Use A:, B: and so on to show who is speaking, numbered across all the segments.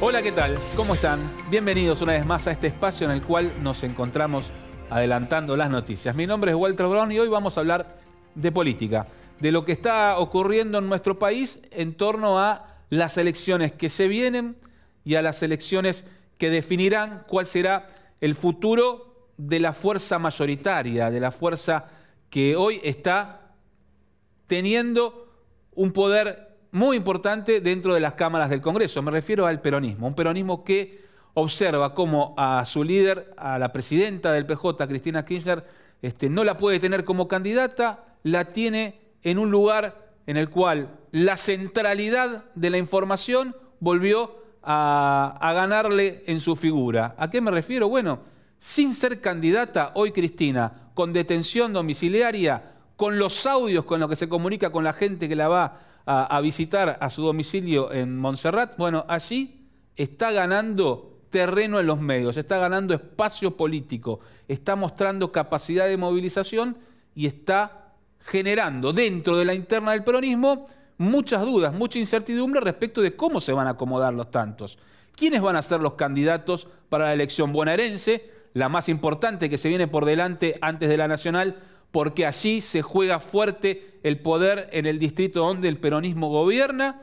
A: Hola, ¿qué tal? ¿Cómo están? Bienvenidos una vez más a este espacio en el cual nos encontramos adelantando las noticias. Mi nombre es Walter Brown y hoy vamos a hablar de política, de lo que está ocurriendo en nuestro país en torno a las elecciones que se vienen y a las elecciones que definirán cuál será el futuro de la fuerza mayoritaria, de la fuerza que hoy está teniendo un poder muy importante dentro de las cámaras del Congreso. Me refiero al peronismo, un peronismo que observa cómo a su líder, a la presidenta del PJ, Cristina Kirchner, no la puede tener como candidata, la tiene en un lugar en el cual la centralidad de la información volvió a ganarle en su figura. ¿A qué me refiero? Bueno, sin ser candidata, hoy Cristina, con detención domiciliaria, con los audios con los que se comunica con la gente que la va a visitar a su domicilio en Montserrat, bueno, allí está ganando terreno en los medios, está ganando espacio político, está mostrando capacidad de movilización y está generando dentro de la interna del peronismo muchas dudas, mucha incertidumbre respecto de cómo se van a acomodar los tantos. ¿Quiénes van a ser los candidatos para la elección bonaerense, la más importante que se viene por delante antes de la nacional? Porque allí se juega fuerte el poder en el distrito donde el peronismo gobierna,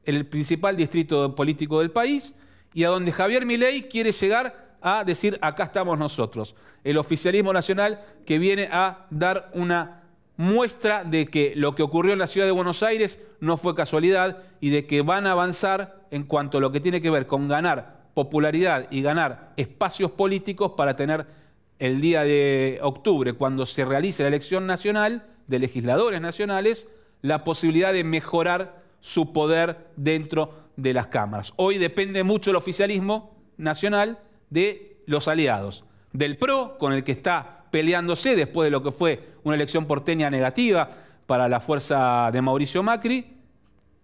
A: el principal distrito político del país, y a donde Javier Milei quiere llegar a decir, acá estamos nosotros. El oficialismo nacional que viene a dar una muestra de que lo que ocurrió en la ciudad de Buenos Aires no fue casualidad y de que van a avanzar en cuanto a lo que tiene que ver con ganar popularidad y ganar espacios políticos para tener el día de octubre, cuando se realice la elección nacional de legisladores nacionales, la posibilidad de mejorar su poder dentro de las cámaras. Hoy depende mucho el oficialismo nacional de los aliados, del PRO, con el que está peleándose después de lo que fue una elección porteña negativa para la fuerza de Mauricio Macri,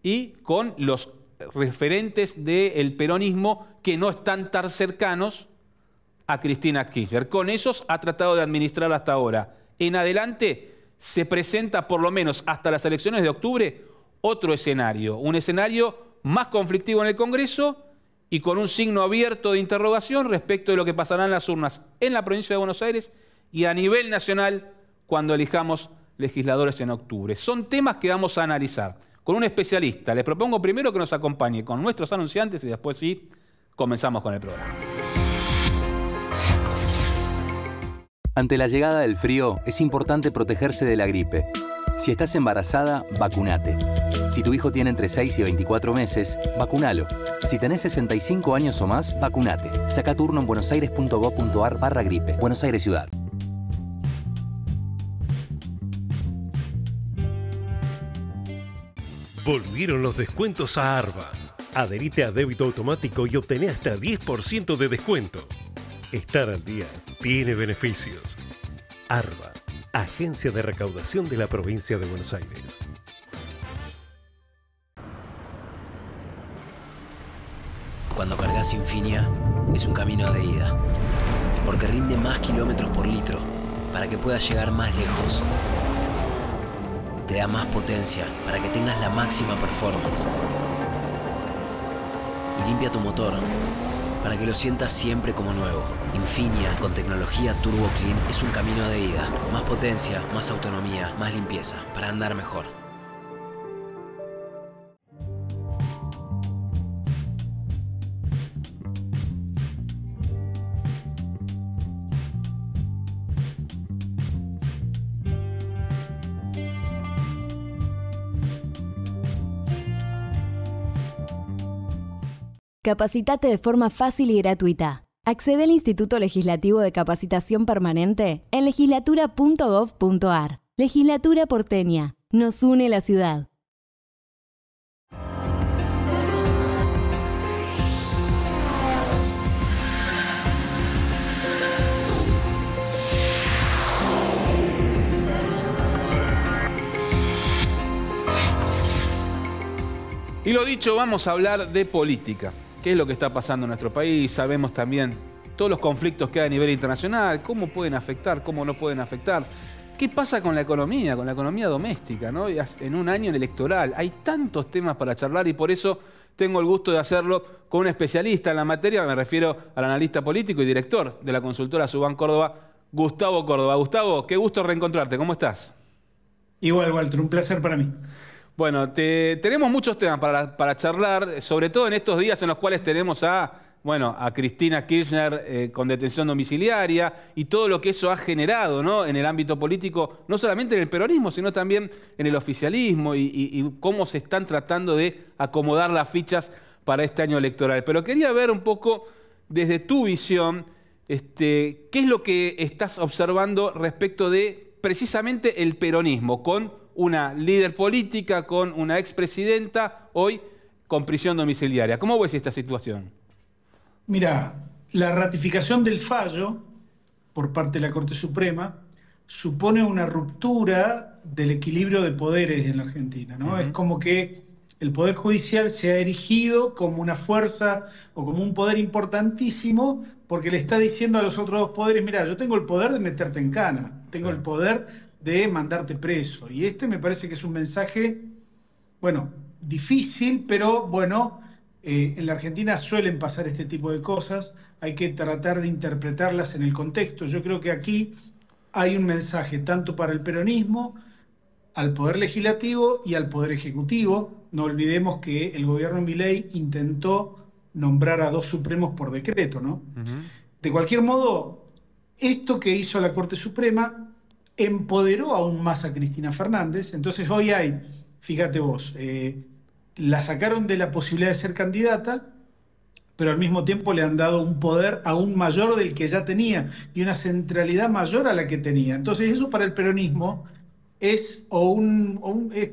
A: y con los referentes del peronismo que no están tan cercanos a Cristina Kirchner. Con esos ha tratado de administrar hasta ahora. En adelante se presenta, por lo menos hasta las elecciones de octubre, otro escenario. Un escenario más conflictivo en el Congreso y con un signo abierto de interrogación respecto de lo que pasará en las urnas en la provincia de Buenos Aires y a nivel nacional cuando elijamos legisladores en octubre. Son temas que vamos a analizar con un especialista. Les propongo primero que nos acompañe con nuestros anunciantes y después sí, comenzamos con el programa.
B: Ante la llegada del frío, es importante protegerse de la gripe. Si estás embarazada, vacunate. Si tu hijo tiene entre 6 y 24 meses, vacunalo. Si tenés 65 años o más, vacunate. Saca turno en buenosaires.gov.ar/gripe. Buenos Aires Ciudad.
C: Volvieron los descuentos a Arba. Adherite a débito automático y obtené hasta 10% de descuento. Estar al día tiene beneficios. Arba, Agencia de Recaudación de la Provincia de Buenos Aires.
D: Cuando cargas Infinia, es un camino de ida. Porque rinde más kilómetros por litro, para que puedas llegar más lejos. Te da más potencia, para que tengas la máxima performance. Y limpia tu motor, para que lo sientas siempre como nuevo. Infinia con tecnología Turbo Clean es un camino de ida. Más potencia, más autonomía, más limpieza, para andar mejor.
E: Capacitate de forma fácil y gratuita. Accede al Instituto Legislativo de Capacitación Permanente en legislatura.gov.ar. Legislatura porteña. Nos une la ciudad.
A: Y lo dicho, vamos a hablar de política. ¿Qué es lo que está pasando en nuestro país? Sabemos también todos los conflictos que hay a nivel internacional, cómo pueden afectar, cómo no pueden afectar. ¿Qué pasa con la economía doméstica, ¿no? En un año electoral hay tantos temas para charlar y por eso tengo el gusto de hacerlo con un especialista en la materia, me refiero al analista político y director de la consultora Subban Córdoba, Gustavo Córdoba. Gustavo, qué gusto reencontrarte, ¿cómo estás?
F: Igual, Walter, un placer para mí.
A: Bueno, tenemos muchos temas para charlar, sobre todo en estos días en los cuales tenemos a Cristina Kirchner con detención domiciliaria y todo lo que eso ha generado, ¿no?, en el ámbito político, no solamente en el peronismo, sino también en el oficialismo y cómo se están tratando de acomodar las fichas para este año electoral. Pero quería ver un poco desde tu visión, ¿qué es lo que estás observando respecto de precisamente el peronismo, con una líder política, con una expresidenta, hoy con prisión domiciliaria? ¿Cómo ves esta situación?
F: Mira, la ratificación del fallo por parte de la Corte Suprema supone una ruptura del equilibrio de poderes en la Argentina, ¿no? Es como que el Poder Judicial se ha erigido como una fuerza o como un poder importantísimo porque le está diciendo a los otros dos poderes, mira, yo tengo el poder de meterte en cana, tengo el poder de mandarte preso. Y me parece que es un mensaje, difícil, pero en la Argentina suelen pasar este tipo de cosas, hay que tratar de interpretarlas en el contexto. Yo creo que aquí hay un mensaje tanto para el peronismo, al Poder Legislativo y al Poder Ejecutivo. No olvidemos que el gobierno Milei intentó nombrar a 2 supremos por decreto, ¿no? De cualquier modo, esto que hizo la Corte Suprema empoderó aún más a Cristina Fernández. Entonces hoy hay, fíjate vos, la sacaron de la posibilidad de ser candidata, pero al mismo tiempo le han dado un poder aún mayor del que ya tenía y una centralidad mayor a la que tenía. Entonces eso para el peronismo es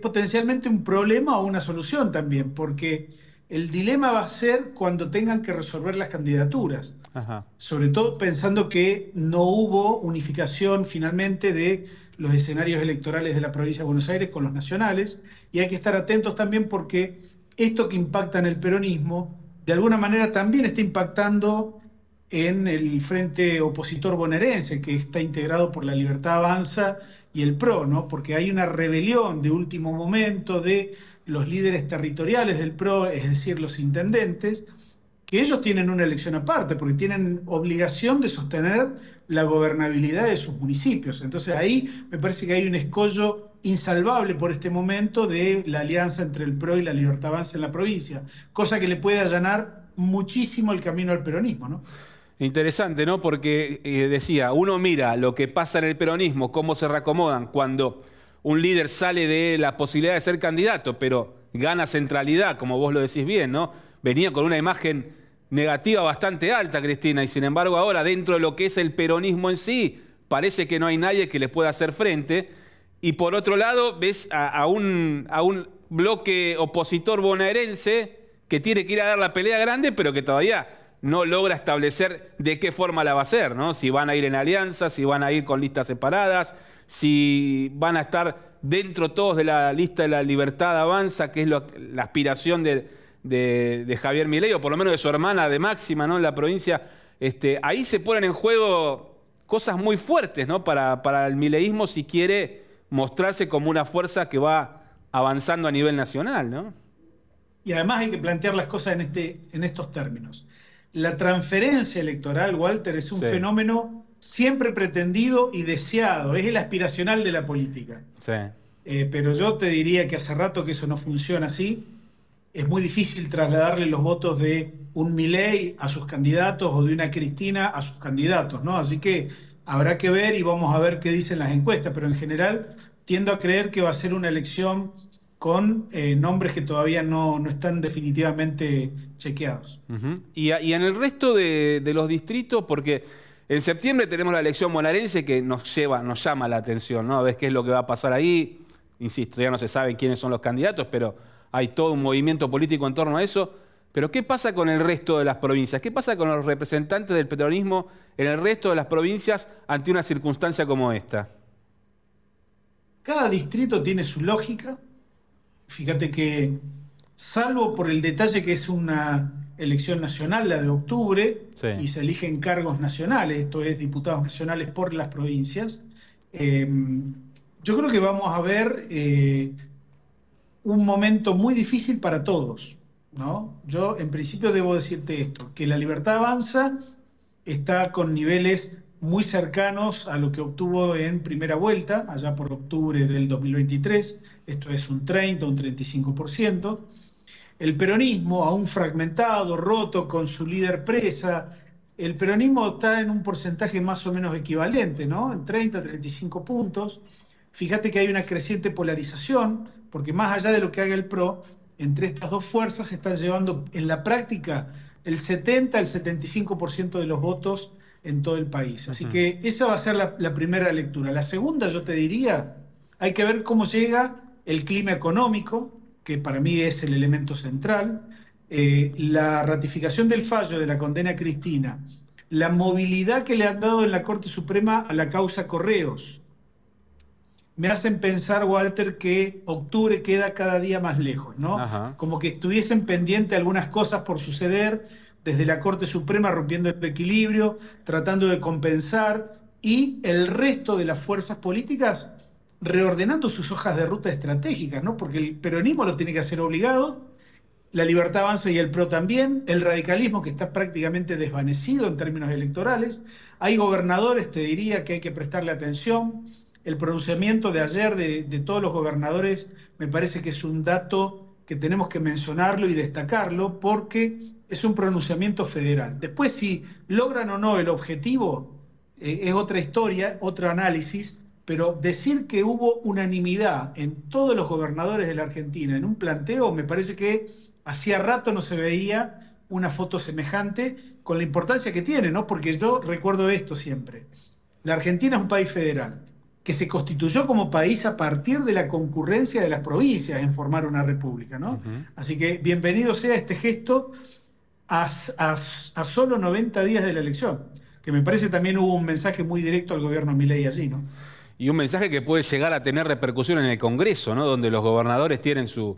F: potencialmente un problema o una solución también, porque el dilema va a ser cuando tengan que resolver las candidaturas. Ajá. Sobre todo pensando que no hubo unificación finalmente de los escenarios electorales de la provincia de Buenos Aires con los nacionales, y hay que estar atentos también porque esto que impacta en el peronismo, de alguna manera también está impactando en el frente opositor bonaerense, que está integrado por La Libertad Avanza y el PRO, ¿no? Porque hay una rebelión de último momento de los líderes territoriales del PRO, es decir, los intendentes, que ellos tienen una elección aparte, porque tienen obligación de sostener la gobernabilidad de sus municipios. Entonces ahí me parece que hay un escollo insalvable por este momento de la alianza entre el PRO y La Libertad Avanza en la provincia, cosa que le puede allanar muchísimo el camino al peronismo, ¿no?
A: Interesante, ¿no? Porque decía, uno mira lo que pasa en el peronismo, cómo se reacomodan cuando un líder sale de la posibilidad de ser candidato, pero gana centralidad, como vos lo decís bien, ¿no? Venía con una imagen negativa bastante alta, Cristina, y sin embargo ahora dentro de lo que es el peronismo en sí, parece que no hay nadie que le pueda hacer frente. Y por otro lado, ves a un bloque opositor bonaerense que tiene que ir a dar la pelea grande, pero que todavía no logra establecer de qué forma la va a hacer, ¿no? Si van a ir en alianza, si van a ir con listas separadas, si van a estar dentro todos de la lista de La Libertad Avanza, que es la aspiración de Javier Milei, o por lo menos de su hermana de Máxima, ¿no?, en la provincia. Ahí se ponen en juego cosas muy fuertes, ¿no?, para el mileísmo si quiere mostrarse como una fuerza que va avanzando a nivel nacional, ¿no?
F: Y además hay que plantear las cosas en estos términos. La transferencia electoral, Walter, es un fenómeno siempre pretendido y deseado, es el aspiracional de la política. Sí. Pero yo te diría que hace rato que eso no funciona así. Es muy difícil trasladarle los votos de un Milei a sus candidatos o de una Cristina a sus candidatos, ¿no? Así que habrá que ver y vamos a ver qué dicen las encuestas, pero en general tiendo a creer que va a ser una elección con nombres que todavía no están definitivamente chequeados.
A: Y en el resto de los distritos, porque en septiembre tenemos la elección bonaerense que nos llama la atención, ¿no? A ver qué es lo que va a pasar ahí. Insisto, ya no se sabe quiénes son los candidatos, pero hay todo un movimiento político en torno a eso. Pero ¿qué pasa con el resto de las provincias? ¿Qué pasa con los representantes del peronismo en el resto de las provincias ante una circunstancia como esta?
F: Cada distrito tiene su lógica. Fíjate que, salvo por el detalle que es una elección nacional, la de octubre, y se eligen cargos nacionales, esto es, diputados nacionales por las provincias, yo creo que vamos a ver un momento muy difícil para todos. ¿no? Yo en principio debo decirte esto, que la Libertad Avanza está con niveles muy cercanos a lo que obtuvo en primera vuelta, allá por octubre del 2023, esto es un 30, un 35%. El peronismo, aún fragmentado, roto, con su líder presa, el peronismo está en un porcentaje más o menos equivalente, ¿no? En 30, 35 puntos. Fíjate que hay una creciente polarización, porque más allá de lo que haga el PRO, entre estas dos fuerzas se están llevando en la práctica el 70, el 75% de los votos en todo el país. Así que esa va a ser la primera lectura. La segunda, yo te diría, hay que ver cómo llega el clima económico, que para mí es el elemento central, la ratificación del fallo de la condena a Cristina, la movilidad que le han dado en la Corte Suprema a la causa Correos, me hacen pensar, Walter, que octubre queda cada día más lejos, ¿no?
A: Ajá.
F: Como que estuviesen pendientes algunas cosas por suceder, desde la Corte Suprema rompiendo el equilibrio, tratando de compensar, y el resto de las fuerzas políticas reordenando sus hojas de ruta estratégicas, ¿no? Porque el peronismo lo tiene que hacer obligado, la Libertad Avanza y el PRO también, el radicalismo que está prácticamente desvanecido en términos electorales, hay gobernadores, te diría, que hay que prestarle atención. El pronunciamiento de ayer de todos los gobernadores me parece que es un dato que tenemos que mencionarlo y destacarlo porque es un pronunciamiento federal. Después, si logran o no el objetivo, es otra historia, otro análisis, pero decir que hubo unanimidad en todos los gobernadores de la Argentina en un planteo, me parece que hacía rato no se veía una foto semejante con la importancia que tiene, ¿no? Porque yo recuerdo esto siempre. La Argentina es un país federal que se constituyó como país a partir de la concurrencia de las provincias en formar una república, ¿no? Así que bienvenido sea este gesto a solo 90 días de la elección, que me parece también hubo un mensaje muy directo al gobierno Milei allí, ¿no?
A: Y un mensaje que puede llegar a tener repercusión en el Congreso, ¿no? Donde los gobernadores tienen sus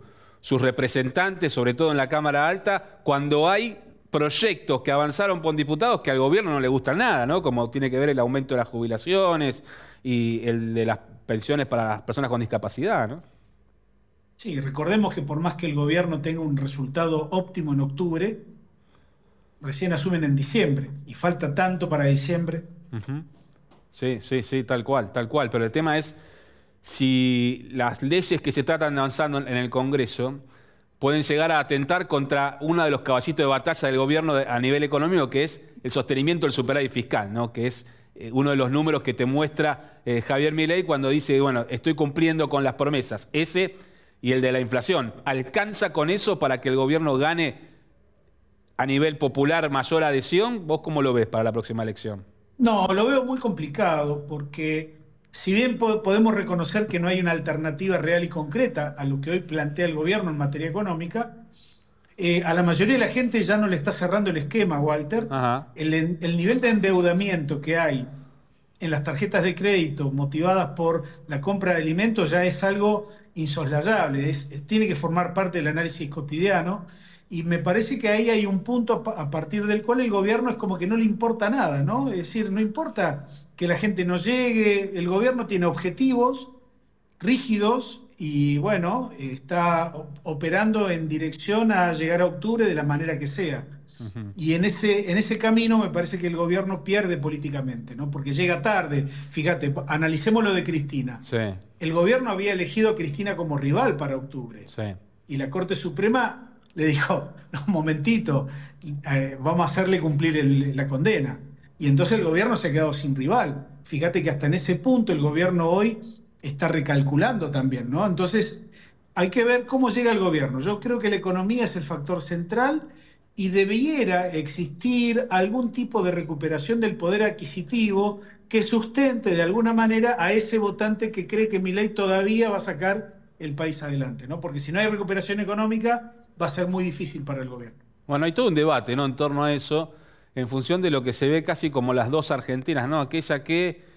A: representantes, sobre todo en la Cámara Alta, cuando hay proyectos que avanzaron con diputados que al gobierno no le gustan nada, ¿no? Como tiene que ver el aumento de las jubilaciones y el de las pensiones para las personas con discapacidad, ¿no?
F: Sí, recordemos que por más que el gobierno tenga un resultado óptimo en octubre, recién asumen en diciembre y falta tanto para diciembre.
A: Sí, tal cual. Pero el tema es si las leyes que se tratan de avanzando en el Congreso pueden llegar a atentar contra uno de los caballitos de batalla del gobierno a nivel económico, que es el sostenimiento del superávit fiscal, ¿no? Que es uno de los números que te muestra Javier Milei cuando dice, bueno, estoy cumpliendo con las promesas. Ese y el de la inflación. ¿Alcanza con eso para que el gobierno gane a nivel popular mayor adhesión? ¿Vos cómo lo ves para la próxima elección?
F: No, lo veo muy complicado porque si bien podemos reconocer que no hay una alternativa real y concreta a lo que hoy plantea el gobierno en materia económica, a la mayoría de la gente ya no le está cerrando el esquema, Walter. El nivel de endeudamiento que hay en las tarjetas de crédito motivadas por la compra de alimentos ya es algo insoslayable, tiene que formar parte del análisis cotidiano. Y me parece que ahí hay un punto a partir del cual el gobierno es como que no le importa nada, ¿no? Es decir, no importa que la gente no llegue, el gobierno tiene objetivos rígidos y bueno, está operando en dirección a llegar a octubre de la manera que sea. Y en ese camino me parece que el gobierno pierde políticamente, ¿no? Porque llega tarde. Fíjate, analicemos lo de Cristina.
A: Sí.
F: El gobierno había elegido a Cristina como rival para octubre.
A: Sí.
F: Y la Corte Suprema le dijo, no, un momentito, vamos a hacerle cumplir la condena. Y entonces el gobierno se ha quedado sin rival. Fíjate que hasta en ese punto el gobierno hoy está recalculando también, ¿no? Entonces hay que ver cómo llega el gobierno. Yo creo que la economía es el factor central y debiera existir algún tipo de recuperación del poder adquisitivo que sustente de alguna manera a ese votante que cree que Milei todavía va a sacar el país adelante, ¿no? Porque si no hay recuperación económica va a ser muy difícil para el gobierno.
A: Bueno, hay todo un debate, ¿no?, en torno a eso, en función de lo que se ve casi como las dos Argentinas, ¿no? Aquella que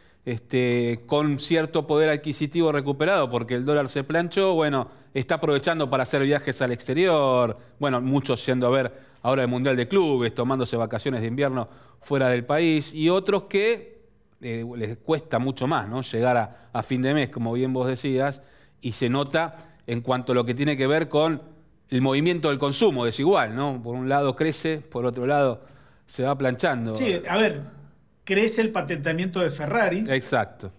A: con cierto poder adquisitivo recuperado, porque el dólar se planchó, bueno, está aprovechando para hacer viajes al exterior, bueno, muchos yendo a ver ahora el Mundial de Clubes, tomándose vacaciones de invierno fuera del país, y otros que les cuesta mucho más, ¿no?, llegar a fin de mes, como bien vos decías, y se nota en cuanto a lo que tiene que ver con el movimiento del consumo desigual, ¿no? Por un lado crece, por otro lado se va planchando.
F: Sí, a ver, crece el patentamiento de Ferraris.
A: Exacto.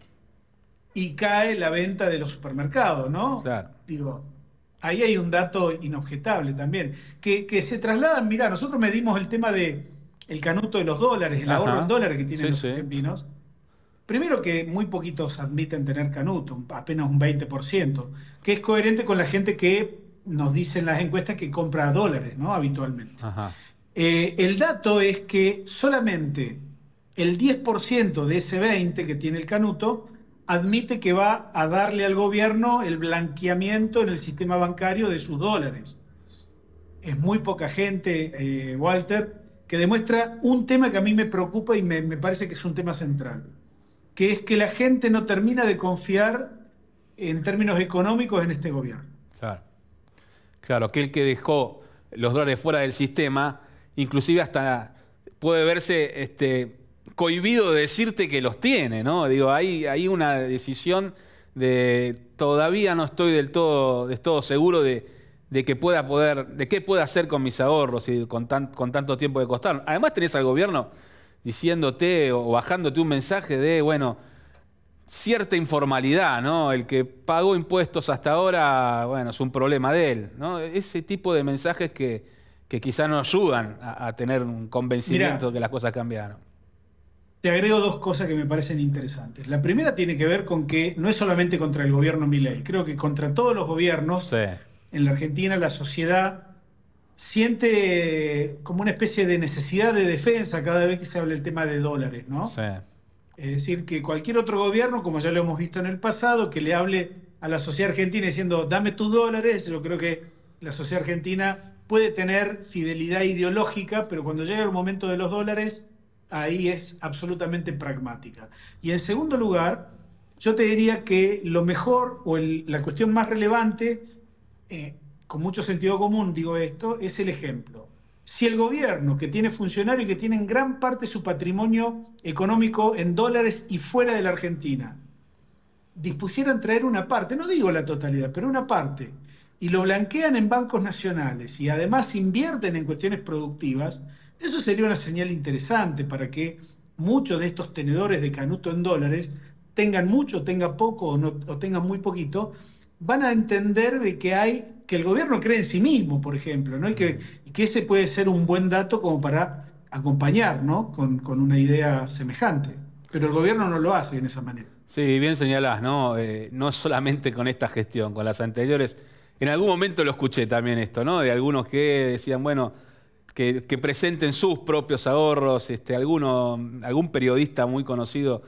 F: Y cae la venta de los supermercados, ¿no?
A: Claro.
F: Digo, ahí hay un dato inobjetable también, que se trasladan. Mirá, nosotros medimos el tema de el canuto de los dólares, el ahorro en dólares que tienen los argentinos. Primero que muy poquitos admiten tener canuto, apenas un 20%, que es coherente con la gente que nos dicen las encuestas que compra dólares, ¿no? Habitualmente. El dato es que solamente el 10% de ese 20% que tiene el canuto admite que va a darle al gobierno el blanqueamiento en el sistema bancario de sus dólares. Es muy poca gente, Walter, que demuestra un tema que a mí me preocupa y me parece que es un tema central, que es que la gente no termina de confiar en términos económicos en este gobierno.
A: Claro. Claro, aquel que dejó los dólares fuera del sistema, inclusive hasta puede verse cohibido de decirte que los tiene, ¿no? Digo, hay una decisión de todavía no estoy del todo seguro de qué pueda hacer con mis ahorros y con tanto tiempo que costaron. Además tenés al gobierno diciéndote o bajándote un mensaje de, bueno, cierta informalidad, ¿no? El que pagó impuestos hasta ahora, bueno, es un problema de él, ¿no? Ese tipo de mensajes que quizá no ayudan a tener un convencimiento de que las cosas cambiaron.
F: Te agrego dos cosas que me parecen interesantes. La primera tiene que ver con que no es solamente contra el gobierno Milei, creo que contra todos los gobiernos en la Argentina la sociedad siente como una especie de necesidad de defensa cada vez que se habla el tema de dólares, ¿no?
A: Sí.
F: Es decir, que cualquier otro gobierno, como ya lo hemos visto en el pasado, que le hable a la sociedad argentina diciendo dame tus dólares, yo creo que la sociedad argentina puede tener fidelidad ideológica, pero cuando llega el momento de los dólares, ahí es absolutamente pragmática. Y en segundo lugar, yo te diría que lo mejor o la cuestión más relevante, con mucho sentido común digo esto, es el ejemplo. Si el gobierno, que tiene funcionarios que tienen gran parte de su patrimonio económico en dólares y fuera de la Argentina, dispusieran traer una parte, no digo la totalidad, pero una parte, y lo blanquean en bancos nacionales y además invierten en cuestiones productivas, eso sería una señal interesante para que muchos de estos tenedores de canuto en dólares tengan mucho, tengan poco o tengan muy poquito, van a entender de que el gobierno cree en sí mismo, por ejemplo, ¿no? y que ese puede ser un buen dato como para acompañar, ¿no? con una idea semejante. Pero el gobierno no lo hace en esa manera.
A: Sí, bien señalás, ¿no? No solamente con esta gestión, con las anteriores. En algún momento lo escuché también esto, ¿no? De algunos que decían, bueno, que presenten sus propios ahorros. Algún periodista muy conocido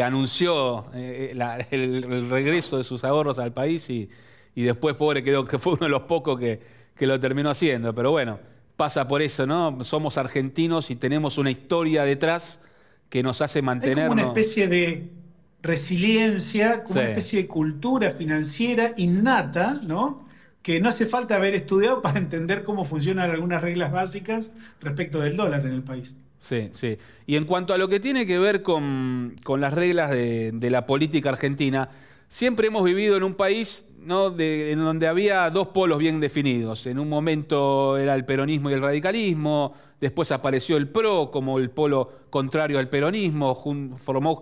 A: anunció el regreso de sus ahorros al país y después, pobre, creo que fue uno de los pocos que lo terminó haciendo. Pero bueno, pasa por eso, ¿no? Somos argentinos y tenemos una historia detrás que nos hace mantenernos.
F: Hay como una especie de resiliencia, como una especie de cultura financiera innata, ¿no? Que no hace falta haber estudiado para entender cómo funcionan algunas reglas básicas respecto del dólar en el país.
A: Sí, sí. Y en cuanto a lo que tiene que ver con las reglas de la política argentina, siempre hemos vivido en un país, ¿no? en donde había dos polos bien definidos. En un momento era el peronismo y el radicalismo, después apareció el PRO como el polo contrario al peronismo, formó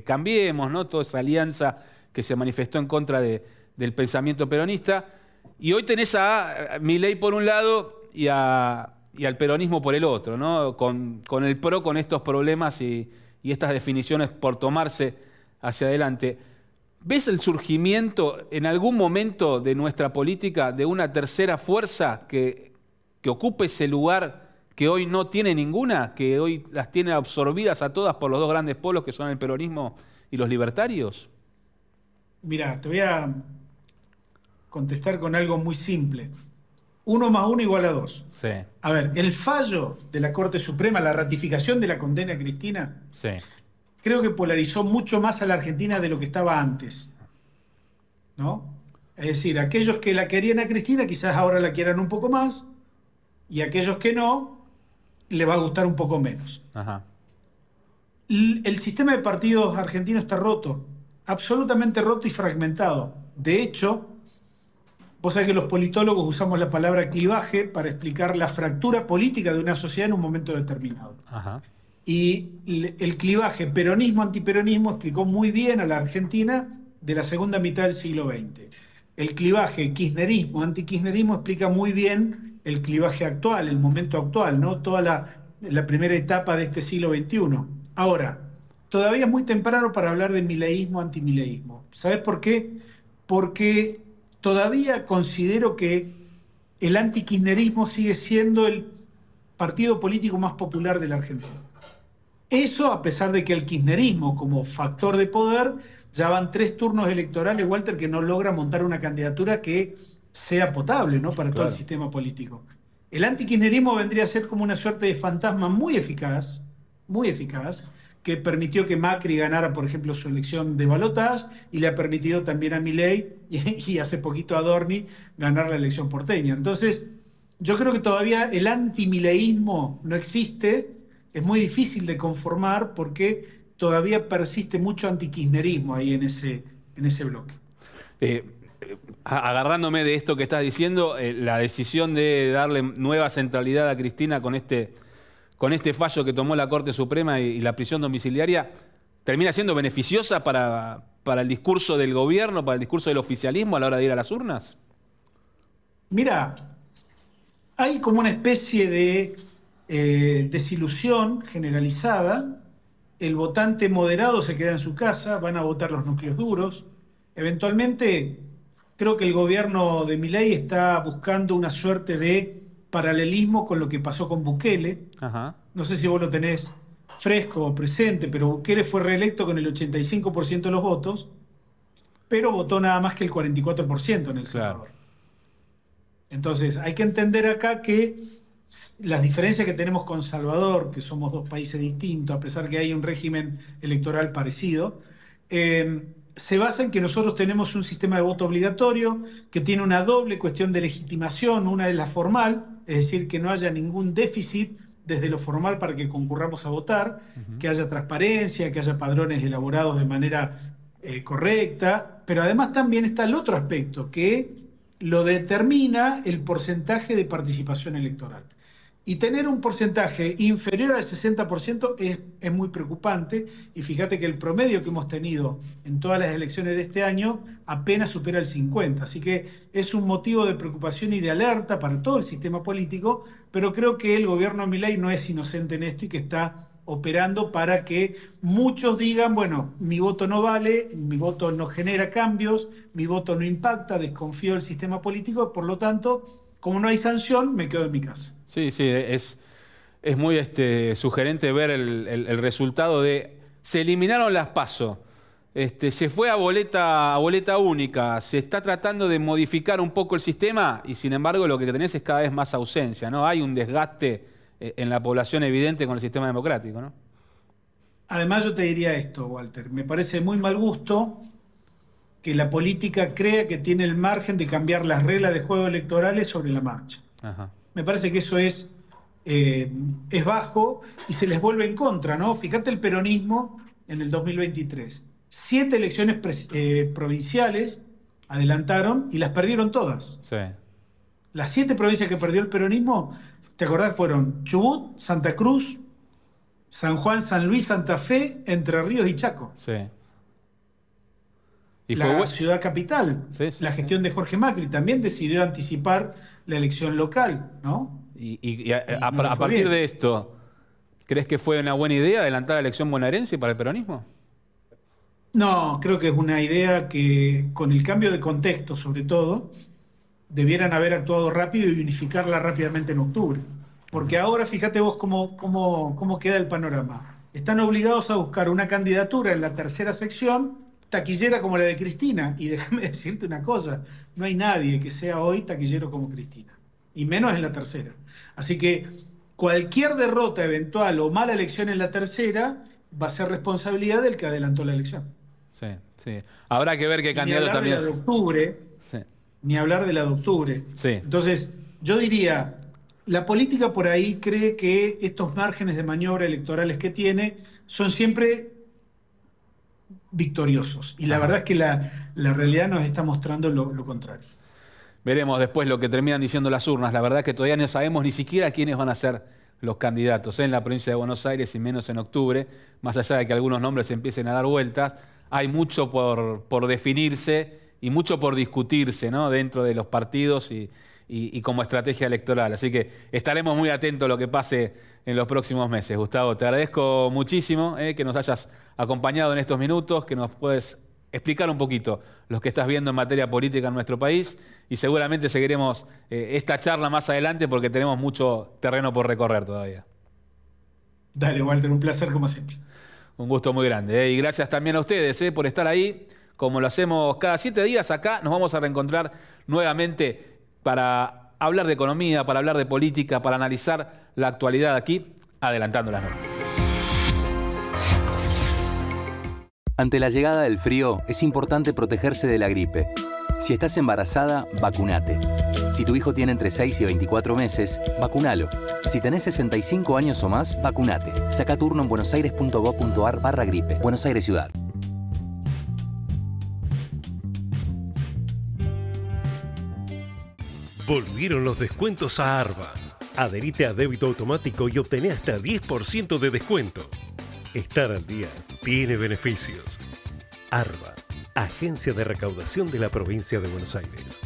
A: Cambiemos, ¿no? Toda esa alianza que se manifestó en contra del pensamiento peronista. Y hoy tenés a Milei por un lado y al peronismo por el otro, ¿no? Con el PRO, con estos problemas y estas definiciones por tomarse hacia adelante. ¿Ves el surgimiento en algún momento de nuestra política de una tercera fuerza que ocupe ese lugar que hoy no tiene ninguna, que hoy las tiene absorbidas a todas por los dos grandes polos que son el peronismo y los libertarios?
F: Mirá, te voy a contestar con algo muy simple. 1 más 1 igual a 2.
A: Sí.
F: A ver, el fallo de la Corte Suprema, la ratificación de la condena a Cristina,
A: sí,
F: creo que polarizó mucho más a la Argentina de lo que estaba antes, ¿no? Es decir, aquellos que la querían a Cristina quizás ahora la quieran un poco más, y aquellos que no, le va a gustar un poco menos.
A: Ajá.
F: El sistema de partidos argentino está roto, absolutamente roto y fragmentado. De hecho, Vos sabés que los politólogos usamos la palabra clivaje para explicar la fractura política de una sociedad en un momento determinado.
A: Ajá.
F: Y el clivaje peronismo-antiperonismo explicó muy bien a la Argentina de la segunda mitad del siglo XX. El clivaje kirchnerismo-antikirchnerismo explica muy bien el clivaje actual, el momento actual, ¿no? Toda la primera etapa de este siglo XXI. Ahora, todavía es muy temprano para hablar de mileísmo-antimileísmo. ¿Sabés por qué? Porque todavía considero que el antikirchnerismo sigue siendo el partido político más popular de la Argentina. Eso a pesar de que el kirchnerismo como factor de poder ya van 3 turnos electorales, Walter, que no logra montar una candidatura que sea potable, ¿no? Para todo el sistema político. El antikirchnerismo vendría a ser como una suerte de fantasma muy eficaz, que permitió que Macri ganara, por ejemplo, su elección de balotaje y le ha permitido también a Milei y hace poquito a Dorni ganar la elección porteña. Entonces, yo creo que todavía el antimileísmo no existe. Es muy difícil de conformar porque todavía persiste mucho antikirchnerismo ahí en ese bloque.
A: Agarrándome de esto que estás diciendo, la decisión de darle nueva centralidad a Cristina con este fallo que tomó la Corte Suprema y la prisión domiciliaria, ¿termina siendo beneficiosa para el discurso del gobierno, para el discurso del oficialismo a la hora de ir a las urnas?
F: Mira, hay como una especie de desilusión generalizada. El votante moderado se queda en su casa, van a votar los núcleos duros. Eventualmente, creo que el gobierno de Milei está buscando una suerte de paralelismo con lo que pasó con Bukele.
A: Ajá.
F: No sé si vos lo tenés fresco o presente, pero Bukele fue reelecto con el 85% de los votos, pero votó nada más que el 44% en El Salvador.
A: Claro.
F: Entonces, hay que entender acá que las diferencias que tenemos con Salvador, que somos 2 países distintos, a pesar que hay un régimen electoral parecido, se basa en que nosotros tenemos un sistema de voto obligatorio que tiene una doble cuestión de legitimación. Una es la formal, es decir, que no haya ningún déficit desde lo formal para que concurramos a votar, que haya transparencia, que haya padrones elaborados de manera correcta, pero además también está el otro aspecto, que lo determina el porcentaje de participación electoral. Y tener un porcentaje inferior al 60% es muy preocupante, y fíjate que el promedio que hemos tenido en todas las elecciones de este año apenas supera el 50%. Así que es un motivo de preocupación y de alerta para todo el sistema político, pero creo que el gobierno de Milei no es inocente en esto y que está operando para que muchos digan, bueno, mi voto no vale, mi voto no genera cambios, mi voto no impacta, desconfío del sistema político, por lo tanto, como no hay sanción, me quedo en mi casa.
A: Sí, es muy sugerente ver el resultado de... Se eliminaron las PASO, se fue a boleta única, se está tratando de modificar un poco el sistema y sin embargo lo que tenés es cada vez más ausencia, ¿no? Hay un desgaste en la población evidente con el sistema democrático, ¿no?
F: Además yo te diría esto, Walter, me parece muy mal gusto que la política crea que tiene el margen de cambiar las reglas de juego electorales sobre la marcha.
A: Ajá.
F: Me parece que eso es bajo y se les vuelve en contra, ¿no? Fíjate el peronismo en el 2023. 7 elecciones provinciales adelantaron y las perdieron todas.
A: Sí.
F: Las 7 provincias que perdió el peronismo, ¿te acordás? Fueron Chubut, Santa Cruz, San Juan, San Luis, Santa Fe, Entre Ríos y Chaco.
A: Sí. Y
F: la ciudad capital,
A: sí,
F: la gestión de Jorge Macri también decidió anticipar la elección local, ¿no?
A: A partir de esto, ¿crees que fue una buena idea adelantar la elección bonaerense para el peronismo?
F: No, creo que es una idea que, con el cambio de contexto sobre todo, debieran haber actuado rápido y unificarla rápidamente en octubre. Porque ahora fíjate vos cómo queda el panorama. Están obligados a buscar una candidatura en la tercera sección, taquillera como la de Cristina. Y déjame decirte una cosa, no hay nadie que sea hoy taquillero como Cristina. Y menos en la tercera. Así que cualquier derrota eventual o mala elección en la tercera va a ser responsabilidad del que adelantó la elección.
A: Sí, sí. Habrá que ver qué candidato también.
F: Ni hablar de la de octubre.
A: Sí.
F: Entonces, yo diría, la política por ahí cree que estos márgenes de maniobra electorales que tiene son siempre victoriosos. Y la verdad es que la realidad nos está mostrando lo contrario.
A: Veremos después lo que terminan diciendo las urnas. La verdad que todavía no sabemos ni siquiera quiénes van a ser los candidatos en la provincia de Buenos Aires y menos en octubre. Más allá de que algunos nombres empiecen a dar vueltas, hay mucho por definirse y mucho por discutirse, ¿no?, dentro de los partidos y como estrategia electoral. Así que estaremos muy atentos a lo que pase en los próximos meses. Gustavo, te agradezco muchísimo que nos hayas acompañado en estos minutos, que nos puedes explicar un poquito lo que estás viendo en materia política en nuestro país, y seguramente seguiremos esta charla más adelante porque tenemos mucho terreno por recorrer todavía.
F: Dale, Walter, un placer como siempre.
A: Un gusto muy grande. Y gracias también a ustedes por estar ahí. Como lo hacemos cada 7 días acá, nos vamos a reencontrar nuevamente para hablar de economía, para hablar de política, para analizar la actualidad aquí, adelantando las noticias.
B: Ante la llegada del frío, es importante protegerse de la gripe. Si estás embarazada, vacunate. Si tu hijo tiene entre 6 y 24 meses, vacunalo. Si tenés 65 años o más, vacunate. Saca turno en buenosaires.gov.ar/gripe. Buenos Aires Ciudad.
C: Volvieron los descuentos a Arba. Adherite a débito automático y obtené hasta 10% de descuento. Estar al día tiene beneficios. Arba, Agencia de Recaudación de la Provincia de Buenos Aires.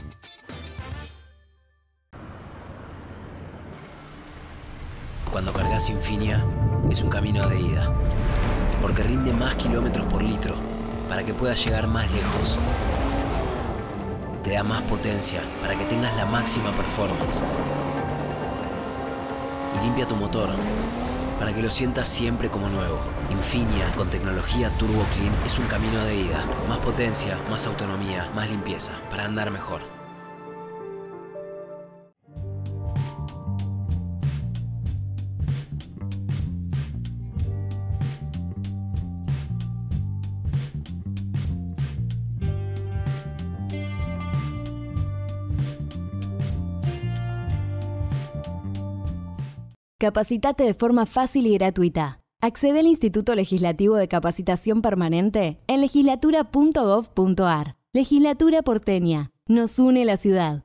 D: Cuando cargas Infinia, es un camino de ida. Porque rinde más kilómetros por litro para que puedas llegar más lejos. Te da más potencia para que tengas la máxima performance. Y limpia tu motor para que lo sientas siempre como nuevo. Infinia con tecnología Turbo Clean es un camino de ida. Más potencia, más autonomía, más limpieza para andar mejor.
E: Capacitate de forma fácil y gratuita. Accede al Instituto Legislativo de Capacitación Permanente en legislatura.gov.ar. Legislatura porteña. Nos une la ciudad.